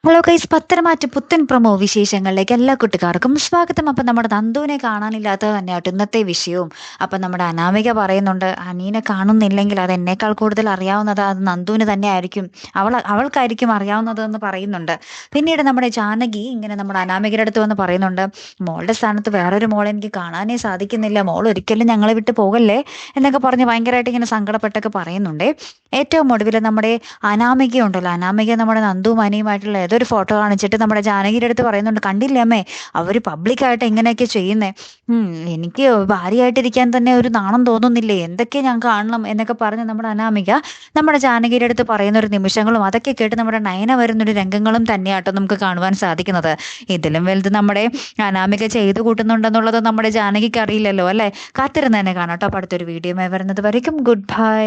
Hello guys, Patharamattu പുത്തൻ promo വിശേഷങ്ങളിലേക്ക് എല്ലാ കുട്ടിക്കാർക്കും സ്വാഗതം. അപ്പം നമ്മുടെ നന്ദുവിനെ കാണാനില്ലാത്തത് തന്നെയാട്ടോ ഇന്നത്തെ വിഷയവും. അപ്പം നമ്മുടെ അനാമിക പറയുന്നുണ്ട്, അനീനെ കാണുന്നില്ലെങ്കിൽ അത് എന്നേക്കാൾ കൂടുതൽ അറിയാവുന്നത് അത് നന്ദുവിന് തന്നെ ആയിരിക്കും, അവൾക്കായിരിക്കും അറിയാവുന്നത് എന്ന് പറയുന്നുണ്ട്. പിന്നീട് നമ്മുടെ ജാനകി ഇങ്ങനെ നമ്മുടെ അനാമികയുടെ അടുത്ത് വന്ന് പറയുന്നുണ്ട്, മോളുടെ സ്ഥാനത്ത് വേറൊരു മോളെ എനിക്ക് കാണാനേ സാധിക്കുന്നില്ല, മോൾ ഒരിക്കലും ഞങ്ങളെ വിട്ട് പോകല്ലേ എന്നൊക്കെ പറഞ്ഞ് ഭയങ്കരമായിട്ട് ഇങ്ങനെ സങ്കടപ്പെട്ടൊക്കെ പറയുന്നുണ്ട്. ഏറ്റവും ഒടുവിൽ നമ്മുടെ അനാമിക ഉണ്ടല്ലോ, അനാമിക നമ്മുടെ നന്ദുവും അനിയുമായിട്ടുള്ള ഏതൊരു ഫോട്ടോ കാണിച്ചിട്ട് നമ്മുടെ ജാനകിയുടെ അടുത്ത് പറയുന്നുണ്ട്, കണ്ടില്ലേ അമ്മേ അവർ പബ്ലിക്കായിട്ട് ഇങ്ങനെയൊക്കെ ചെയ്യുന്നേ, എനിക്ക് ഭാര്യയായിട്ടിരിക്കാൻ തന്നെ ഒരു നാണം തോന്നുന്നില്ലേ, എന്തൊക്കെ ഞാൻ കാണണം എന്നൊക്കെ പറഞ്ഞ് നമ്മുടെ അനാമിക നമ്മുടെ ജാനകിയുടെ അടുത്ത് പറയുന്ന ഒരു നിമിഷങ്ങളും അതൊക്കെ കേട്ട് നമ്മുടെ നയന വരുന്നൊരു രംഗങ്ങളും തന്നെയാട്ടോ നമുക്ക് കാണുവാൻ സാധിക്കുന്നത്. ഇതിലും വലുത് നമ്മുടെ അനാമിക ചെയ്തു കൂട്ടുന്നുണ്ടെന്നുള്ളത് നമ്മുടെ ജാനകിക്ക് അറിയില്ലല്ലോ അല്ലെ. കാത്തിരുന്ന് തന്നെ കാണാം കേട്ടോ. അപ്പോൾ അടുത്തൊരു വീഡിയോ വരുന്നത് വരയ്ക്കും ഗുഡ് ബൈ.